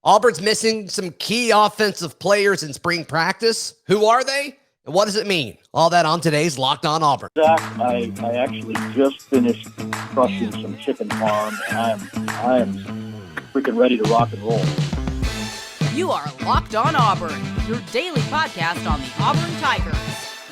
Auburn's missing some key offensive players in spring practice. Who are they? And what does it mean? All that on today's Locked On Auburn. Zach, I actually just finished crushing some chicken farm, and I am freaking ready to rock and roll. You are Locked On Auburn, your daily podcast on the Auburn Tigers.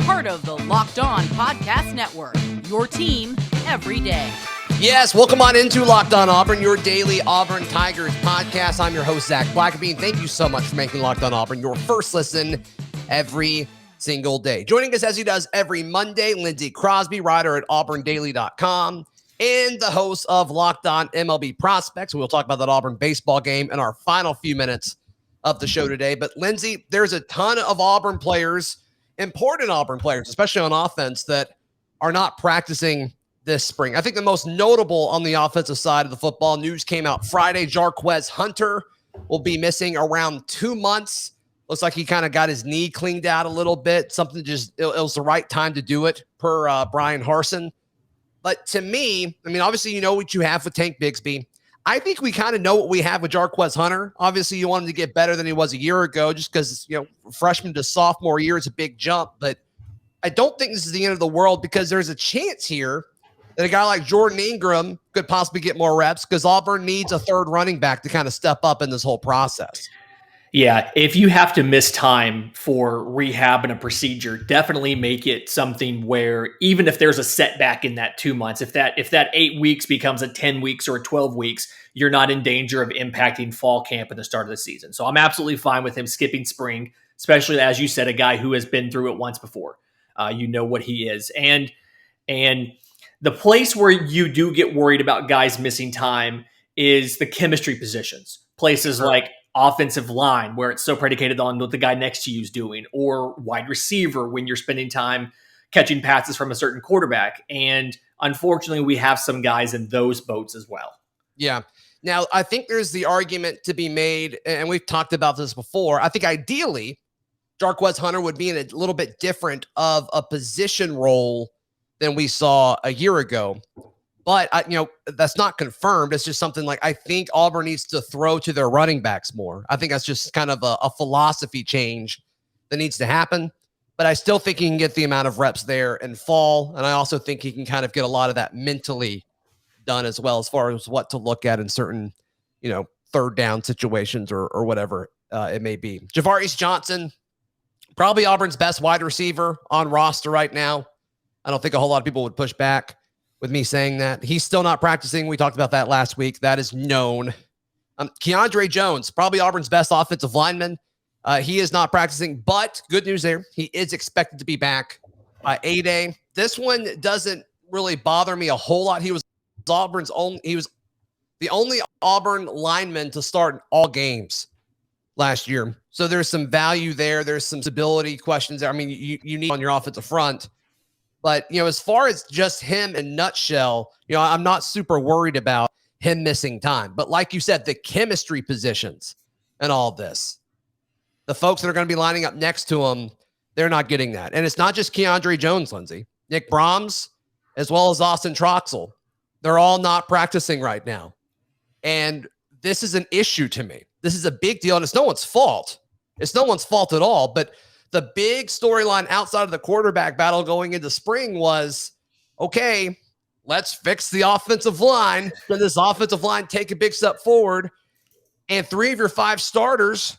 Part of the Locked On Podcast Network, your team every day. Yes, welcome on into Locked On Auburn, your daily Auburn Tigers podcast. I'm your host, Zach Blackerby, and thank you so much for making Locked On Auburn your first listen every single day. Joining us as he does every Monday, Lindsay Crosby, writer at auburndaily.com, and the host of Locked On MLB Prospects. We'll talk about that Auburn baseball game in our final few minutes of the show today. But Lindsay, there's a ton of Auburn players, important Auburn players, especially on offense, that are not practicing this spring. I think the most notable on the offensive side of the football, news came out Friday. Jarquez Hunter will be missing around 2 months. Looks like he kind of got his knee cleaned out a little bit. Something just, it was the right time to do it per Bryan Harsin. But to me, I mean, obviously, you know what you have with Tank Bigsby. I think we kind of know what we have with Jarquez Hunter. Obviously, you want him to get better than he was a year ago, just because, you know, freshman to sophomore year is a big jump. But I don't think this is the end of the world, because there's a chance here that a guy like Jordan Ingram could possibly get more reps, because Auburn needs a third running back to kind of step up in this whole process. Yeah, if you have to miss time for rehab and a procedure, definitely make it something where even if there's a setback in that 2 months, if that 8 weeks becomes a 10 weeks or a 12 weeks, you're not in danger of impacting fall camp at the start of the season. So I'm absolutely fine with him skipping spring, especially, as you said, a guy who has been through it once before. You know what he is. And the place where you do get worried about guys missing time is the chemistry positions. Places like offensive line, where it's so predicated on what the guy next to you is doing, or wide receiver when you're spending time catching passes from a certain quarterback. And unfortunately, we have some guys in those boats as well. Yeah. Now, I think there's the argument to be made, and we've talked about this before. I think ideally, Jarquez Hunter would be in a little bit different of a position role than we saw a year ago. But, that's not confirmed. It's just something like, I think Auburn needs to throw to their running backs more. I think that's just kind of a philosophy change that needs to happen. But I still think he can get the amount of reps there in fall. And I also think he can kind of get a lot of that mentally done as well, as far as what to look at in certain, third down situations or whatever it may be. Javarius Johnson, probably Auburn's best wide receiver on roster right now. I don't think a whole lot of people would push back with me saying that. He's still not practicing. We talked about that last week. That is known. Keiondre Jones, probably Auburn's best offensive lineman. He is not practicing, but good news there. He is expected to be back by 8A. This one doesn't really bother me a whole lot. He was the only Auburn lineman to start in all games last year. So there's some value there. There's some stability questions there. I mean, you need on your offensive front. But, as far as just him in nutshell, I'm not super worried about him missing time. But like you said, the chemistry positions and all this, the folks that are going to be lining up next to him, they're not getting that. And it's not just Keiondre Jones, Lindsay. Nick Brahms, as well as Austin Troxell, they're all not practicing right now. And this is an issue to me. This is a big deal, and it's no one's fault. It's no one's fault at all, but the big storyline outside of the quarterback battle going into spring was, okay, let's fix the offensive line. Can this offensive line take a big step forward? And 3 of your 5 starters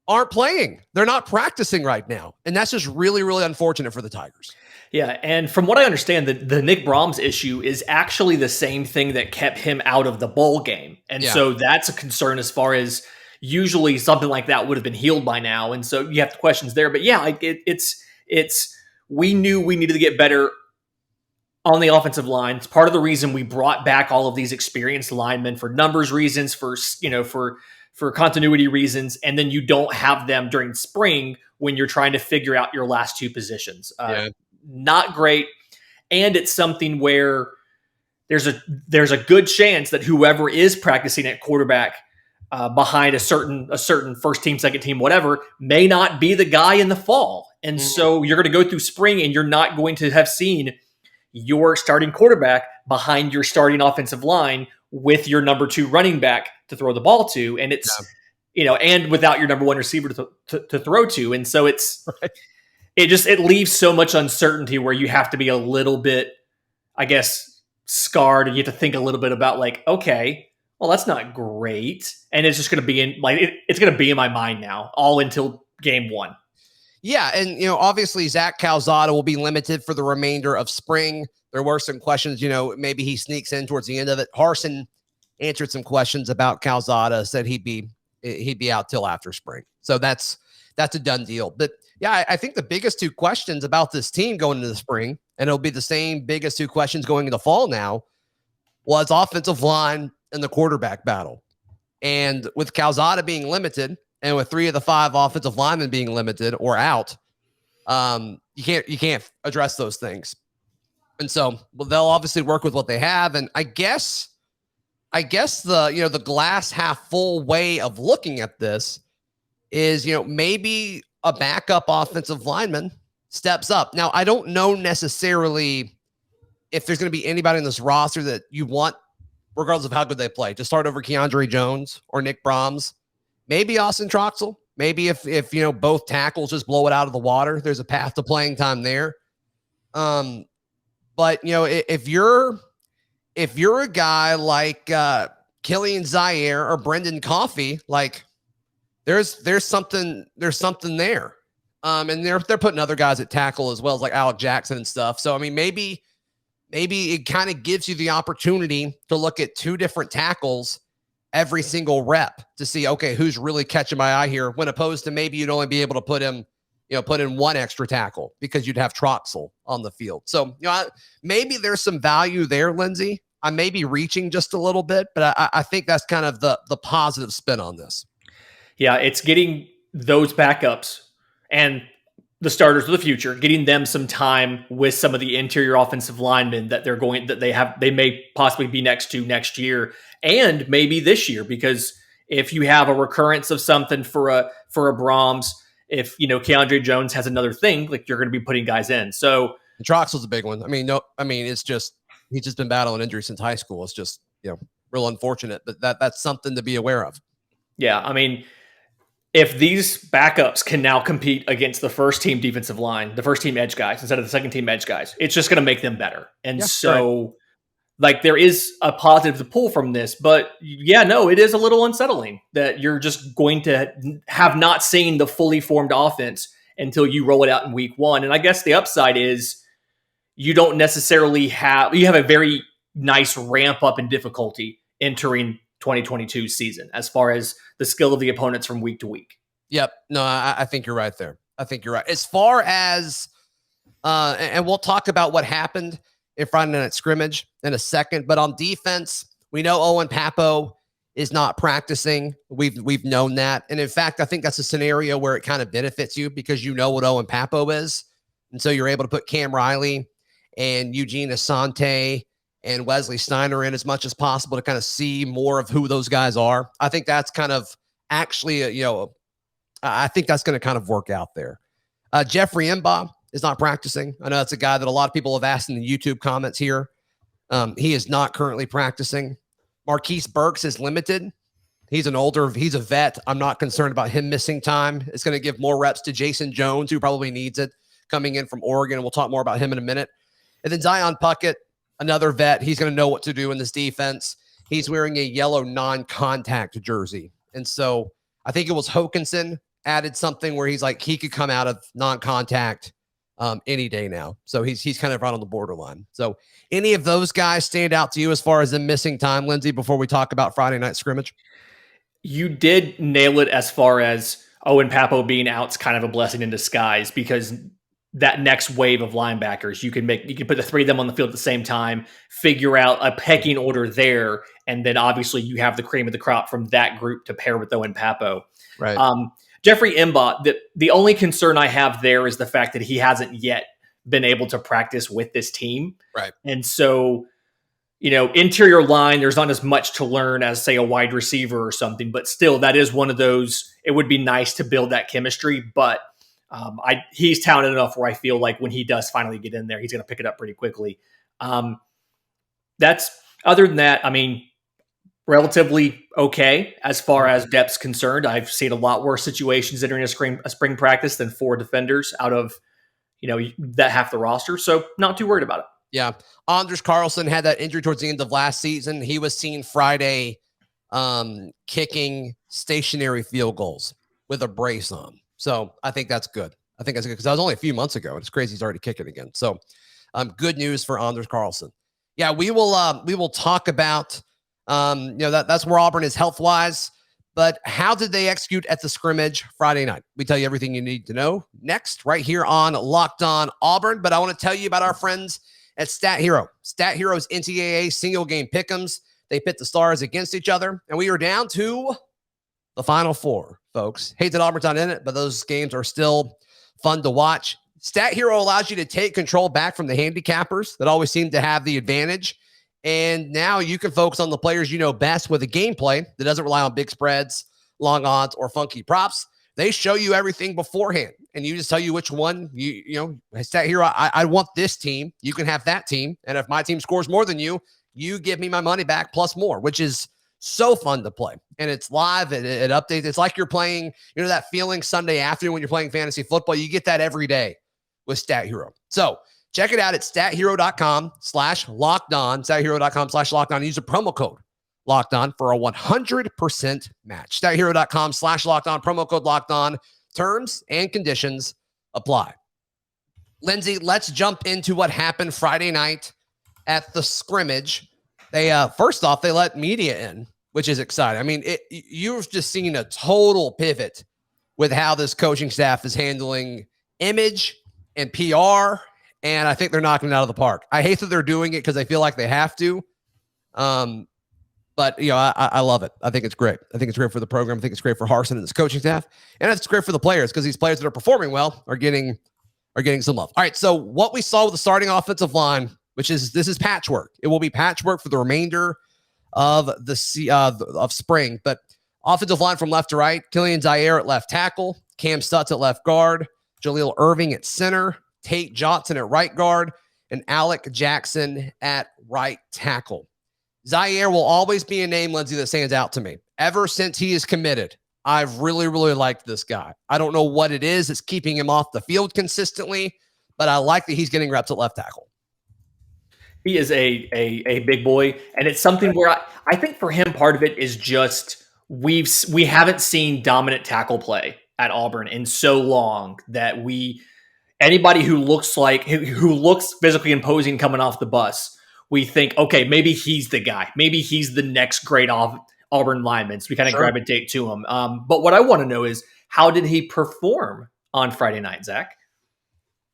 aren't playing. They're not practicing right now. And that's just really, really unfortunate for the Tigers. Yeah, and from what I understand, the Nick Brahms issue is actually the same thing that kept him out of the bowl game. And so that's a concern, as far as usually something like that would have been healed by now. And so you have the questions there. But yeah, we knew we needed to get better on the offensive line. It's part of the reason we brought back all of these experienced linemen, for numbers reasons, for continuity reasons. And then you don't have them during spring when you're trying to figure out your last 2 positions. Not great. And it's something where there's a good chance that whoever is practicing at quarterback behind a certain first team, second team, whatever, may not be the guy in the fall. And so you're going to go through spring and you're not going to have seen your starting quarterback behind your starting offensive line with your number 2 running back to throw the ball to. And and without your number one receiver to throw to. And so it's, Right. it leaves so much uncertainty where you have to be a little bit, I guess, scarred, and you have to think a little bit about like, okay, well, that's not great. And it's just going to be it's going to be in my mind now all until game one. Yeah. And, obviously Zac Calzada will be limited for the remainder of spring. There were some questions, maybe he sneaks in towards the end of it. Harsin answered some questions about Calzada, said he'd be out till after spring. So that's a done deal. But yeah, I think the biggest two questions about this team going into the spring, and it'll be the same biggest two questions going into fall now, was offensive line and the quarterback battle. And with Calzada being limited, and with 3 of the 5 offensive linemen being limited or out, you can't address those things. And so they'll obviously work with what they have. And I guess the the glass half full way of looking at this is, maybe a backup offensive lineman steps up. Now, I don't know necessarily if there's going to be anybody in this roster that you want, regardless of how good they play, to start over Keiondre Jones or Nick Brahms. Maybe Austin Troxell. Maybe if both tackles just blow it out of the water, there's a path to playing time there. But if you're a guy like Killian Zaire or Brendan Coffey, like there's something there. And they're putting other guys at tackle as well, as like Alec Jackson and stuff. So I mean, maybe it kind of gives you the opportunity to look at 2 different tackles every single rep to see, okay, who's really catching my eye here, when opposed to maybe you'd only be able to put in 1 extra tackle because you'd have Troxell on the field. So, maybe there's some value there, Lindsay. I may be reaching just a little bit, but I think that's kind of the positive spin on this. Yeah, it's getting those backups and the starters of the future, getting them some time with some of the interior offensive linemen that they may possibly be next year and maybe this year, because if you have a recurrence of something for a Brahms, if Keiondre Jones has another thing, like, you're going to be putting guys in. So Troxell's a big one. It's just, he's just been battling injury since high school. It's just, real unfortunate, but that's something to be aware of. Yeah. I mean, if these backups can now compete against the first team defensive line, the first team edge guys, instead of the second team edge guys, it's just going to make them better. And like, there is a positive to pull from this, but it is a little unsettling that you're just going to have not seen the fully formed offense until you roll it out in week 1. And I guess the upside is you don't necessarily you have a very nice ramp up in difficulty entering 2022 season as far as the skill of the opponents from week to week. Yep. No, I think you're right there. I think you're right. As far as, and we'll talk about what happened in Friday night scrimmage in a second, but on defense, we know Owen Papo is not practicing. We've known that. And in fact, I think that's a scenario where it kind of benefits you because you know what Owen Papo is. And so you're able to put Cam Riley and Eugene Asante and Wesley Steiner in as much as possible to kind of see more of who those guys are. I think that's kind of actually, I think that's going to kind of work out there. Jeffrey Imba is not practicing. I know that's a guy that a lot of people have asked in the YouTube comments here. He is not currently practicing. Marquise Burks is limited. He's a vet. I'm not concerned about him missing time. It's going to give more reps to Jason Jones, who probably needs it, coming in from Oregon. We'll talk more about him in a minute. And then Zion Puckett, another vet. He's going to know what to do in this defense. He's wearing a yellow non-contact jersey. And so I think it was Hokinson added something where he's like, he could come out of non-contact any day now. So he's kind of right on the borderline. So any of those guys stand out to you as far as them missing time, Lindsay, before we talk about Friday night scrimmage? You did nail it as far as Owen Papo being out's kind of a blessing in disguise, because that next wave of linebackers, you can put the 3 of them on the field at the same time, figure out a pecking order there, and then obviously you have the cream of the crop from that group to pair with Owen Papo. Right. Jeffrey Imba, the only concern I have there is the fact that he hasn't yet been able to practice with this team. Right. And so, interior line, there's not as much to learn as, say, a wide receiver or something, but still, that is one of those, it would be nice to build that chemistry, but he's talented enough where I feel like when he does finally get in there, he's going to pick it up pretty quickly. Other than that, I mean, relatively okay as far as depth's concerned. I've seen a lot worse situations entering a spring practice than 4 defenders out of, that half the roster. So not too worried about it. Yeah. Anders Carlson had that injury towards the end of last season. He was seen Friday kicking stationary field goals with a brace on. So I think that's good. Because that was only a few months ago, and it's crazy he's already kicking again. So good news for Anders Carlson. Yeah, we will talk about that's where Auburn is health-wise. But how did they execute at the scrimmage Friday night? We tell you everything you need to know next, right here on Locked On Auburn. But I want to tell you about our friends at Stat Hero. Stat Hero's NCAA single game pick'ems. They pit the stars against each other, and we are down to the Final Four, folks. Hate that Auburn's not in it, but those games are still fun to watch. Stat Hero allows you to take control back from the handicappers that always seem to have the advantage. And now you can focus on the players you know best with a gameplay that doesn't rely on big spreads, long odds, or funky props. They show you everything beforehand, and you just tell you which one Stat Hero. I want this team. You can have that team, and if my team scores more than you, you give me my money back plus more, which is so fun to play. And it's live. It updates. It's like you're playing, that feeling Sunday afternoon when you're playing fantasy football. You get that every day with Stat Hero. So check it out at stathero.com/lockedon, stathero.com/lockedon. Use the promo code LOCKEDON for a 100% match. stathero.com/lockedon, promo code LOCKEDON. Terms and conditions apply. Lindsay, let's jump into what happened Friday night at the scrimmage. They first off, they let media in, which is exciting. I mean, you've just seen a total pivot with how this coaching staff is handling image and PR, and I think they're knocking it out of the park. I hate that they're doing it because they feel like they have to, but I love it. I think it's great. I think it's great for the program. I think it's great for Harsin and his coaching staff, and it's great for the players because these players that are performing well are getting some love. All right, so what we saw with the starting offensive line, this is patchwork. It will be patchwork for the remainder of the spring. But offensive line from left to right: Killian Zaire at left tackle, Cam Stutz at left guard, Jaleel Irving at center, Tate Johnson at right guard, and Alec Jackson at right tackle. Zaire will always be a name, Lindsay, that stands out to me. Ever since he is committed, I've really, really liked this guy. I don't know what it is that's keeping him off the field consistently, but I like that he's getting reps at left tackle. He is a big boy, and it's something where I think for him, part of it is just we haven't seen dominant tackle play at Auburn in so long that anybody who looks physically imposing coming off the bus, we think, okay, maybe he's the guy. Maybe he's the next great Auburn lineman. So we kind of gravitate to him. But what I want to know is, how did he perform on Friday night, Zach?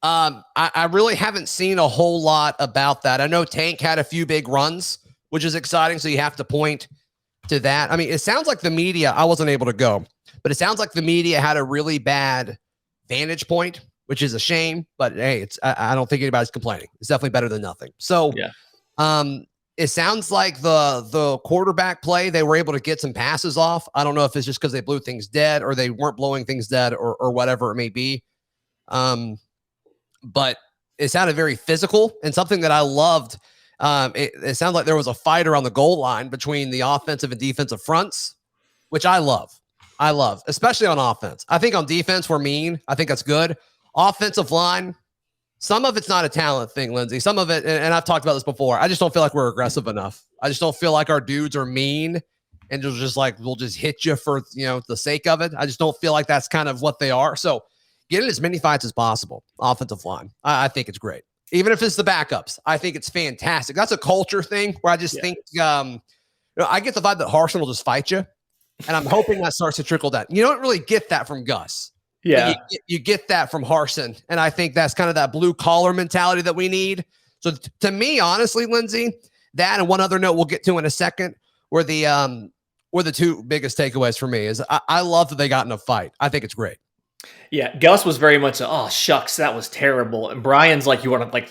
I really haven't seen a whole lot about that. I know Tank had a few big runs, which is exciting. So you have to point to that. I mean, it sounds like the media, I wasn't able to go, but it sounds like the media had a really bad vantage point, which is a shame, but hey, I don't think anybody's complaining. It's definitely better than nothing. So, yeah. It sounds like the quarterback play, they were able to get some passes off. I don't know if it's just because they blew things dead or they weren't blowing things dead or whatever it may be. But it sounded very physical, and something that I loved. It sounded like there was a fight around the goal line between the offensive and defensive fronts, which I love. Especially on offense. I think on defense, we're mean. I think that's good. Offensive line, some of it's not a talent thing, Lindsay. Some of it, and I've talked about this before, I just don't feel like we're aggressive enough. I just don't feel like our dudes are mean and just like, we'll just hit you for, the sake of it. I just don't feel like that's kind of what they are. So get in as many fights as possible. Offensive line. I think it's great. Even if it's the backups, I think it's fantastic. That's a culture thing where I just think, I get the vibe that Harsin will just fight you. And I'm hoping that starts to trickle down. You don't really get that from Gus. Yeah. You get that from Harsin. And I think that's kind of that blue collar mentality that we need. So to me, honestly, Lindsay, that and one other note we'll get to in a second were the two biggest takeaways for me is I love that they got in a fight. I think it's great. Yeah, Gus was very much, oh, shucks, that was terrible. And Brian's like, you want to,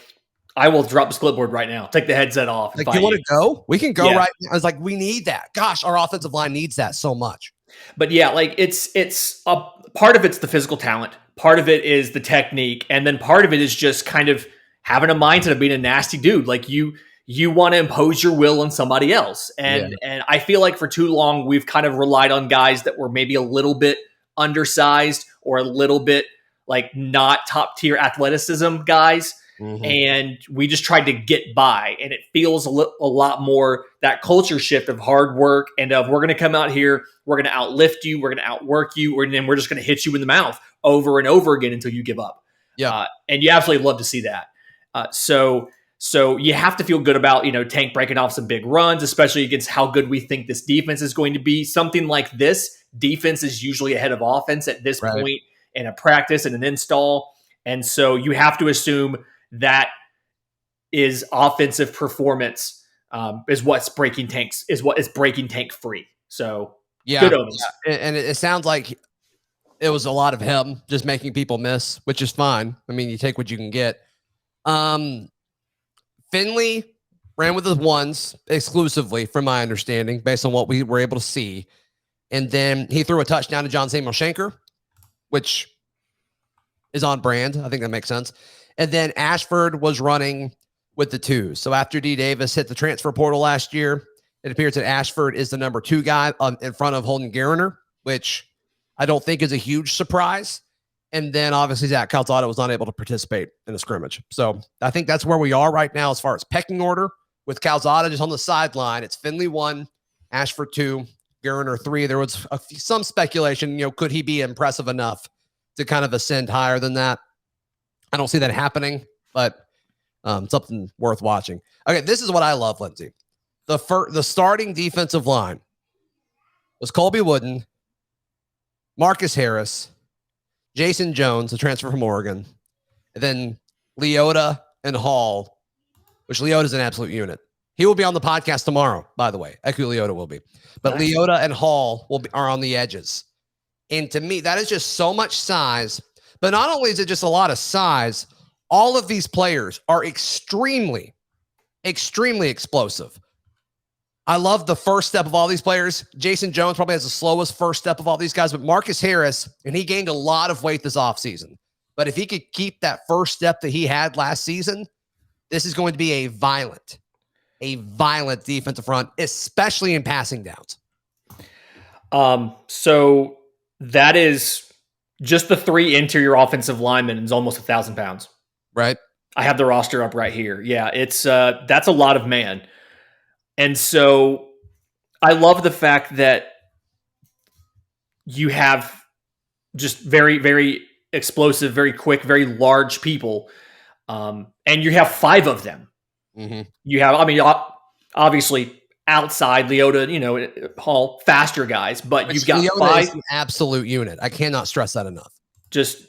I will drop the clipboard right now. Take the headset off. Like, you want to go? We can go right now. I was like, we need that. Gosh, our offensive line needs that so much. But yeah, it's a part of it's the physical talent. Part of it is the technique. And then part of it is just kind of having a mindset of being a nasty dude. Like you you want to impose your will on somebody else. And I feel like for too long, we've kind of relied on guys that were maybe a little bit undersized or a little bit like not top tier athleticism guys. And we just tried to get by. And it feels a lot more that culture shift of hard work and of we're going to come out here, we're going to outlift you, we're going to outwork you, and then we're just going to hit you in the mouth over and over again until you give up. And you absolutely love to see that. So you have to feel good about, Tank breaking off some big runs, especially against how good we think this defense is going to be. Something like this, defense is usually ahead of offense at this point in a practice and an install. And so you have to assume that is offensive performance is what's breaking tanks, is what is breaking Tank free. So good omens. And it sounds like it was a lot of him just making people miss, which is fine. I mean, you take what you can get. Finley ran with the ones exclusively, from my understanding, based on what we were able to see. And then he threw a touchdown to John Samuel Shanker, which is on brand. I think that makes sense. And then Ashford was running with the twos. So after D. Davis hit the transfer portal last year, it appears that Ashford is the number 2 guy in front of Holden Gariner, which I don't think is a huge surprise. And then obviously Zac Calzada was unable to participate in the scrimmage. So I think that's where we are right now as far as pecking order, with Calzada just on the sideline. It's Finley 1, Ashford 2, Gariner 3. There was some speculation, could he be impressive enough to kind of ascend higher than that? I don't see that happening, but something worth watching. Okay, this is what I love, Lindsay. The starting defensive line was Colby Wooden, Marcus Harris, Jason Jones, the transfer from Oregon, and then Leota and Hall, which Leota's an absolute unit. He will be on the podcast tomorrow, by the way. Eku Leota will be. But nice. Leota and Hall are on the edges. And to me, that is just so much size. But not only is it just a lot of size, all of these players are extremely, extremely explosive. I love the first step of all these players. Jason Jones probably has the slowest first step of all these guys, but Marcus Harris, and he gained a lot of weight this offseason. But if he could keep that first step that he had last season, this is going to be a violent defensive front, especially in passing downs. So that is just the 3 interior offensive linemen is almost 1,000 pounds. Right. I have the roster up right here. Yeah, it's that's a lot of man. And so I love the fact that you have just very, very explosive, very quick, very large people. And you have 5 of them. You have, obviously outside Leota, Hall, faster guys, but you've got Leota 5. Is an absolute unit. I cannot stress that enough. Just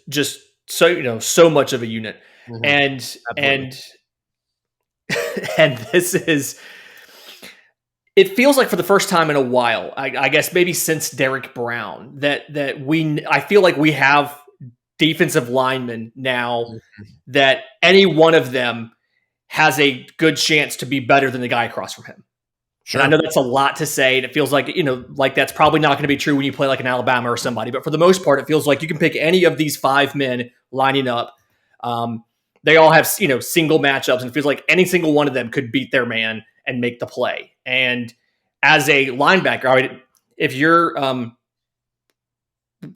so, so much of a unit. And this is, it feels like for the first time in a while, I guess maybe since Derek Brown, I feel like we have defensive linemen now that any one of them has a good chance to be better than the guy across from him. Sure. And I know that's a lot to say, and it feels like, like that's probably not going to be true when you play like an Alabama or somebody, but for the most part, it feels like you can pick any of these 5 men lining up. They all have, single matchups, and it feels like any single one of them could beat their man and make the play. And as a linebacker, if you're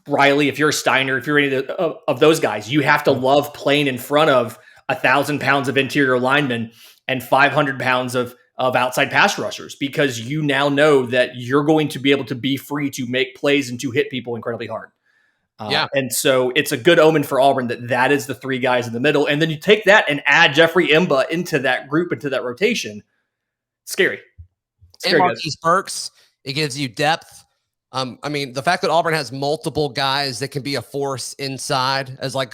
Riley, if you're Steiner, if you're any of those guys, you have to love playing in front of 1,000 pounds of interior linemen and 500 pounds of outside pass rushers, because you now know that you're going to be able to be free to make plays and to hit people incredibly hard. And so it's a good omen for Auburn that is the 3 guys in the middle. And then you take that and add Jeffrey Imba into that group, into that rotation. Scary. And Marquise Burks, it gives you depth. The fact that Auburn has multiple guys that can be a force inside as like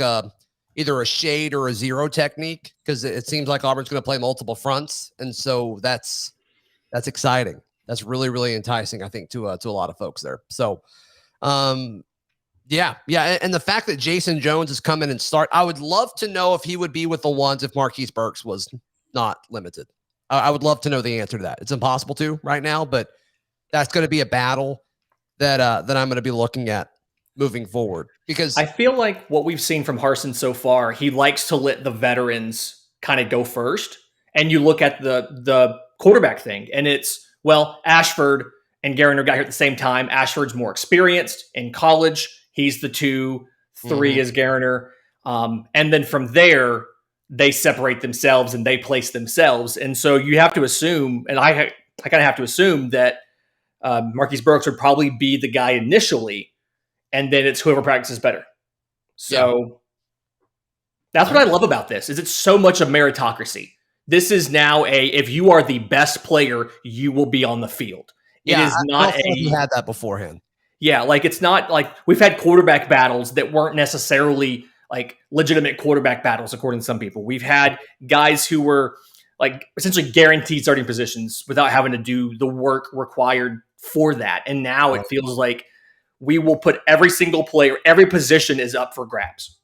either a shade or a zero technique, because it seems like Auburn's going to play multiple fronts. And so that's exciting. That's really, really enticing, I think, to a lot of folks there. So, yeah. And the fact that Jason Jones has come in and start, I would love to know if he would be with the ones if Marquise Burks was not limited. I would love to know the answer to that. It's impossible to right now, but that's going to be a battle that I'm going to be looking at moving forward, because I feel like what we've seen from Harsin so far, he likes to let the veterans kind of go first. and you look at the quarterback thing, and it's, well, Ashford and Geriner got here at the same time. Ashford's more experienced in college. He's the 2, 3 is Geriner. And then from there, they separate themselves and they place themselves. And so you have to assume, and I kind of have to assume that Marquise Burks would probably be the guy initially, and then it's whoever practices better. So that's what I love about this, is it's so much a meritocracy. This is now if you are the best player, you will be on the field. It is not you had that beforehand. Yeah, like it's not like we've had quarterback battles that weren't necessarily like legitimate quarterback battles, according to some people. We've had guys who were like essentially guaranteed starting positions without having to do the work required for that. And now it feels like we will put every single player, every position is up for grabs,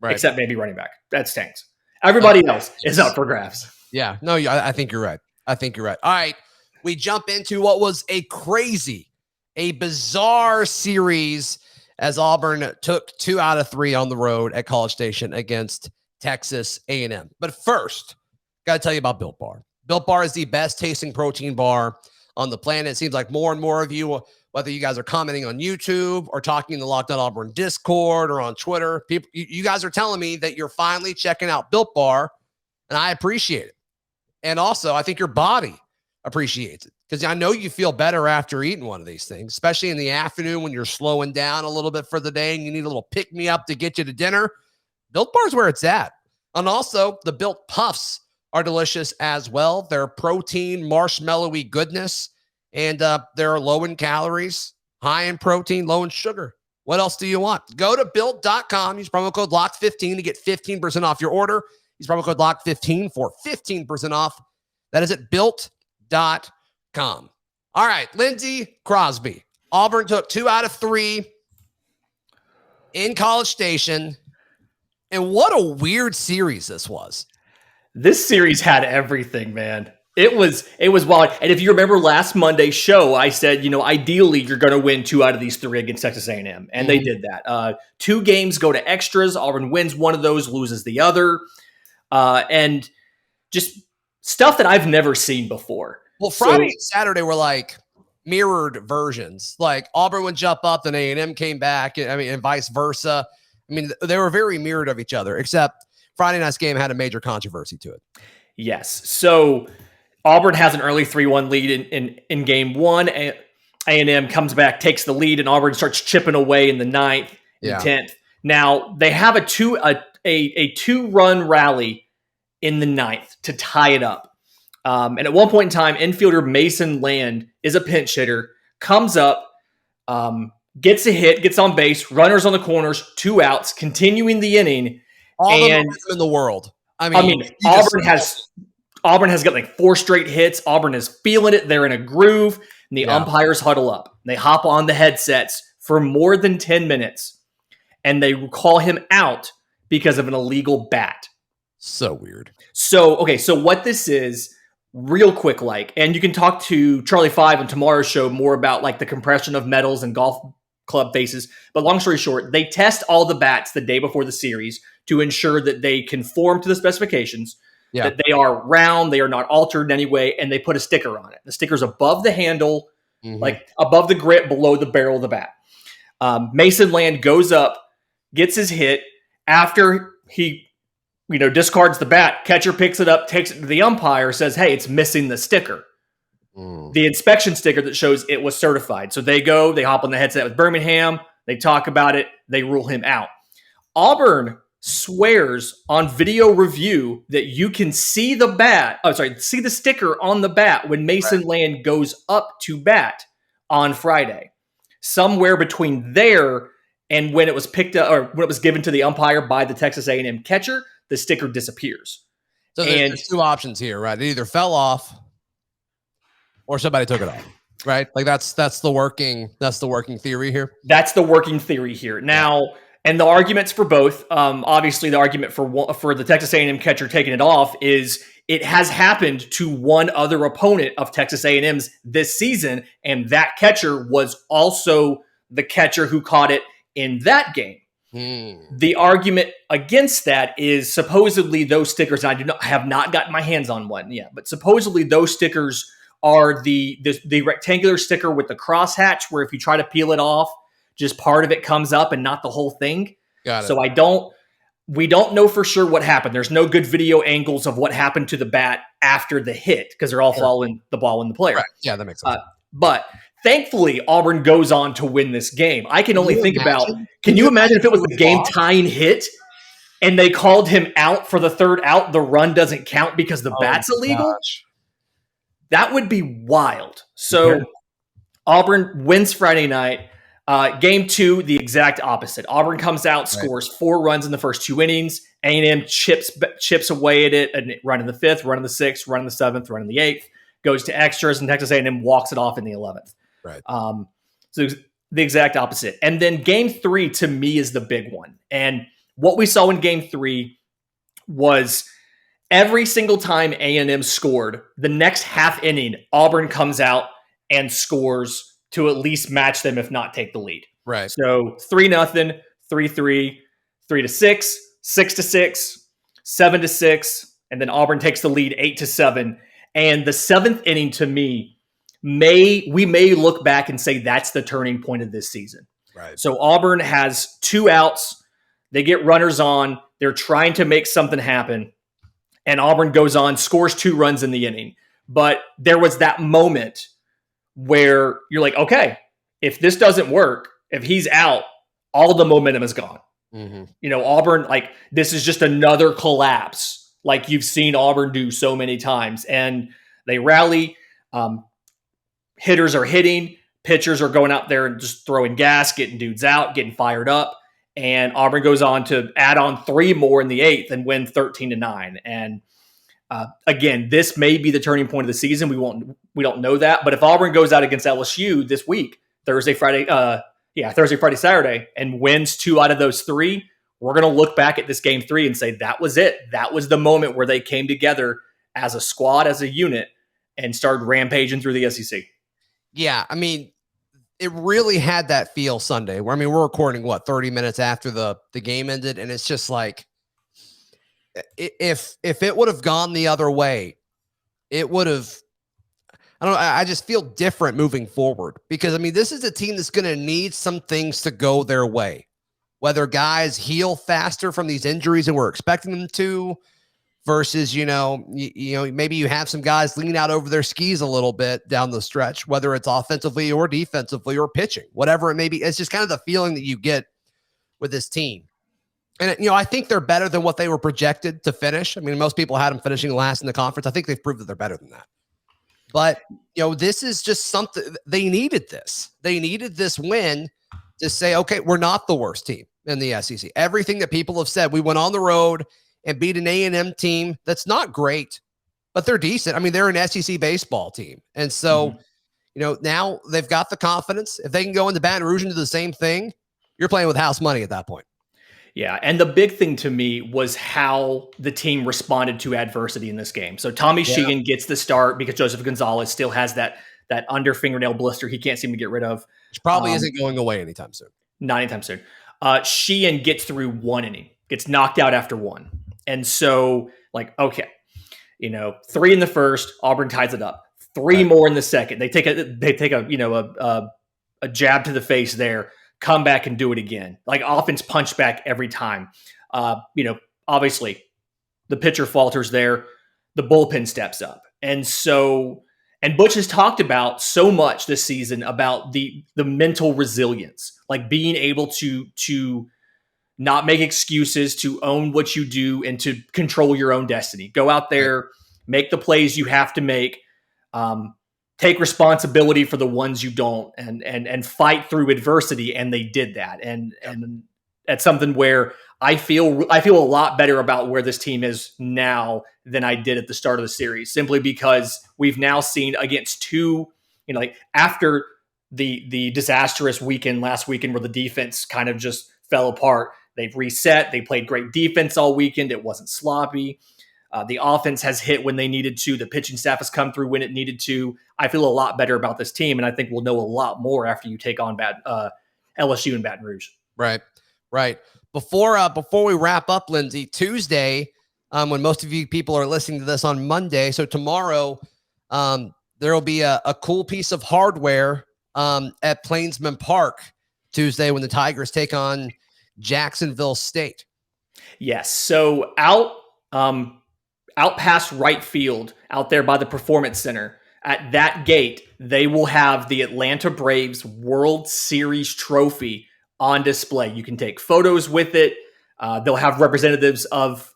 except maybe running back. That stinks. Everybody else is up for grabs. Yeah, no, I think you're right. All right, we jump into what was a bizarre series as Auburn took 2 out of 3 on the road at College Station against Texas A&M. But first, got to tell you about Built Bar. Built Bar is the best tasting protein bar on the planet. It seems like more and more of you, whether you guys are commenting on YouTube or talking in the Locked On Auburn Discord or on Twitter, people, you guys are telling me that you're finally checking out Built Bar, and I appreciate it. And also, I think your body appreciates it, because I know you feel better after eating one of these things, especially in the afternoon when you're slowing down a little bit for the day and you need a little pick-me-up to get you to dinner. Built Bar is where it's at. And also, the Built Puffs are delicious as well. They're protein, marshmallowy goodness, and they're low in calories, high in protein, low in sugar. What else do you want? Go to Built.com. Use promo code LOCKED15 to get 15% off your order. Use promo code LOCKED15 for 15% off. That is at Built.com. All right, Lindsay, Crosby. Auburn took 2 out of 3 in College Station. And what a weird series this was. This series had everything, man. It was wild. And if you remember last Monday's show, I said, ideally you're going to win 2 out of these 3 against Texas A&M. And they did that. 2 games go to extras. Auburn wins one of those, loses the other. And just stuff that I've never seen before. Well, Friday and Saturday were like mirrored versions. Like Auburn would jump up, then A&M came back, and vice versa. I mean, they were very mirrored of each other, except Friday night's game had a major controversy to it. Yes. So Auburn has an early 3-1 lead in game 1. A&M comes back, takes the lead, and Auburn starts chipping away in the 9th and 10th. Now, they have a 2-run rally in the 9th to tie it up. And at one point in time, infielder Mason Land is a pinch hitter, comes up, gets a hit, gets on base, runners on the corners, 2 outs, continuing the inning. All the momentum in the world. I mean Auburn has got like 4 straight hits. Auburn is feeling it. They're in a groove, and the umpires huddle up. They hop on the headsets for more than 10 minutes, and they call him out because of an illegal bat. So weird. So what this is, real quick, and you can talk to Charlie 5 on tomorrow's show more about like the compression of metals and golf club faces. But long story short, they test all the bats the day before the series to ensure that they conform to the specifications, that they are round, they are not altered in any way, and they put a sticker on it. The sticker's above the handle, like above the grip, below the barrel of the bat. Mason Land goes up, gets his hit. After he discards the bat, catcher picks it up, takes it to the umpire, says, hey, it's missing the sticker. The inspection sticker that shows it was certified. So they hop on the headset with Birmingham, they talk about it, they rule him out. Auburn swears on video review that you can see see the sticker on the bat when Mason Land goes up to bat on Friday. Somewhere between there and when it was picked up, or when it was given to the umpire by the Texas A&M catcher, the sticker disappears. So there's 2 options here, right? It either fell off or somebody took it off, right? Like that's the working theory here. That's the working theory here. Now, and the arguments for both, obviously the argument for the Texas A&M catcher taking it off is it has happened to one other opponent of Texas A&M's this season, and that catcher was also the catcher who caught it in that game. The argument against that is supposedly those stickers, and I have not gotten my hands on one yet, but supposedly those stickers are the rectangular sticker with the crosshatch, where if you try to peel it off, just part of it comes up and not the whole thing. Got it. So we don't know for sure what happened. There's no good video angles of what happened to the bat after the hit because they're all following the ball and the player. Right. Yeah, that makes sense. But thankfully, Auburn goes on to win this game. I can only think about, can you imagine if it was a game-tying hit and they called him out for the third out, the run doesn't count because the bat's illegal? Gosh. That would be wild. So Auburn wins Friday night. Game 2, the exact opposite. Auburn comes out, scores 4 runs in the first 2 innings. A&M chips away at it, and run in the 5th, run in the 6th, run in the 7th, run in the 8th, goes to extras, and Texas A&M walks it off in the 11th. Right. So the exact opposite. And then game 3 to me is the big one. And what we saw in game 3 was every single time A&M scored, the next half inning, Auburn comes out and scores to at least match them, if not take the lead. Right. So 3-0, 3-3, 3-6, 6-6, 7-6, and then Auburn takes the lead 8-7. And the 7th inning to me, we may look back and say that's the turning point of this season. Right. So Auburn has 2 outs. They get runners on. They're trying to make something happen. And Auburn goes on, scores 2 runs in the inning. But there was that moment where you're like, okay, if this doesn't work, if he's out, all the momentum is gone. Mm-hmm. Auburn, this is just another collapse like you've seen Auburn do so many times. And they rally. Hitters are hitting. Pitchers are going out there and just throwing gas, getting dudes out, getting fired up. And Auburn goes on to add on 3 more in the 8th and win 13-9. And again, this may be the turning point of the season. We don't know that. But if Auburn goes out against LSU this week, Thursday, Friday, Saturday, and wins 2 out of those 3, we're going to look back at this game 3 and say that was it. That was the moment where they came together as a squad, as a unit, and started rampaging through the SEC. Yeah, I mean, it really had that feel Sunday where, we're recording 30 minutes after the game ended, and it's just like, if it would have gone the other way, it would have, I don't know, I just feel different moving forward because, this is a team that's going to need some things to go their way, whether guys heal faster from these injuries than we're expecting them to, versus, maybe you have some guys lean out over their skis a little bit down the stretch, whether it's offensively or defensively or pitching, whatever it may be. It's just kind of the feeling that you get with this team. And, I think they're better than what they were projected to finish. Most people had them finishing last in the conference. I think they've proved that they're better than that. But, this is just something they needed this. They needed this win to say, okay, we're not the worst team in the SEC. Everything that people have said, we went on the road and beat an A&M team that's not great, but they're decent. They're an SEC baseball team. And so, now they've got the confidence. If they can go into Baton Rouge and do the same thing, you're playing with house money at that point. Yeah, and the big thing to me was how the team responded to adversity in this game. So Tommy Sheehan gets the start because Joseph Gonzalez still has that under fingernail blister he can't seem to get rid of. Which probably isn't going away anytime soon. Not anytime soon. Sheehan gets through 1 inning, gets knocked out after 1. And so, okay, 3 in the first, Auburn ties it up. 3 more in the second. They take a jab to the face there. Come back and do it again. Offense punch back every time. Obviously the pitcher falters there. The bullpen steps up. And Butch has talked about so much this season about the mental resilience, being able to not make excuses, to own what you do and to control your own destiny. Go out there, make the plays you have to make, take responsibility for the ones you don't, and fight through adversity. And they did that. And that's something where I feel a lot better about where this team is now than I did at the start of the series, simply because we've now seen against 2, after the disastrous weekend last weekend where the defense kind of just fell apart. They've reset. They played great defense all weekend. It wasn't sloppy. The offense has hit when they needed to. The pitching staff has come through when it needed to. I feel a lot better about this team, and I think we'll know a lot more after you take on LSU and Baton Rouge. Right. before we wrap up, Lindsay, Tuesday, when most of you people are listening to this on Monday, so tomorrow, there will be a cool piece of hardware at Plainsman Park Tuesday when the Tigers take on Jacksonville State. Yes. So out past right field, out there by the Performance Center, at that gate, they will have the Atlanta Braves World Series trophy on display. You can take photos with it. They'll have representatives of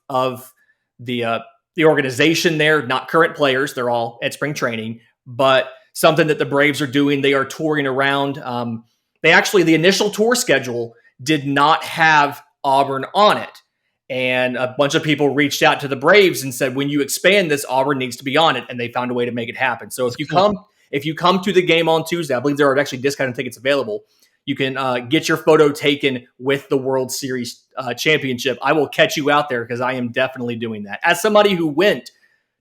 the organization there, not current players. They're all at spring training, but something that the Braves are doing. They are touring around. The initial tour schedule did not have Auburn on it. And a bunch of people reached out to the Braves and said, when you expand this, Auburn needs to be on it. And they found a way to make it happen. So if you come to the game on Tuesday, I believe there are actually discounted tickets available. You can get your photo taken with the World Series championship. I will catch you out there because I am definitely doing that. As somebody who went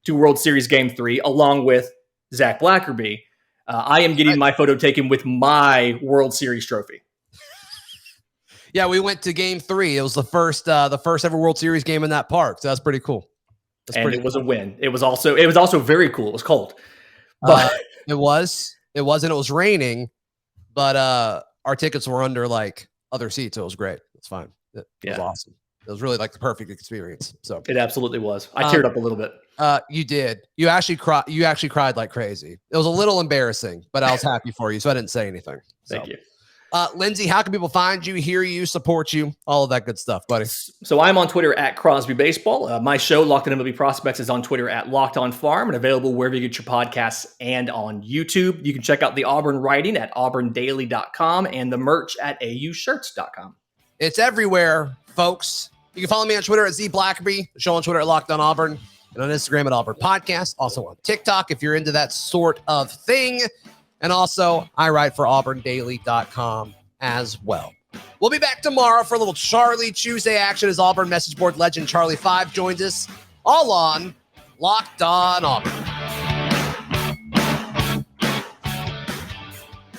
to World Series Game 3 along with Zach Blackerby, I am getting my photo taken with my World Series trophy. Yeah, we went to Game 3. It was the first ever World Series game in that park. So that's pretty cool. It was a win. It was also very cool. It was cold, but it was, and it was raining, but our tickets were under like other seats. So it was great. It's fine. It was awesome. It was really like the perfect experience. So it absolutely was. I teared up a little bit. You did. You actually cried like crazy. It was a little embarrassing, but I was happy for you, so I didn't say anything. Thank you. Lindsay, how can people find you, hear you, support you, all of that good stuff, buddy? So I'm on Twitter at Crosby Baseball. My show, Locked On MLB Prospects, is on Twitter at Locked On Farm and available wherever you get your podcasts and on YouTube. You can check out the Auburn writing at auburndaily.com and the merch at aushirts.com. It's everywhere, folks. You can follow me on Twitter at ZBlackerby, the show on Twitter at Locked On Auburn, and on Instagram at Auburn Podcast, also on TikTok if you're into that sort of thing. And also, I write for auburndaily.com as well. We'll be back tomorrow for a little Charlie Tuesday action as Auburn message board legend Charlie 5 joins us, all on Locked On Auburn.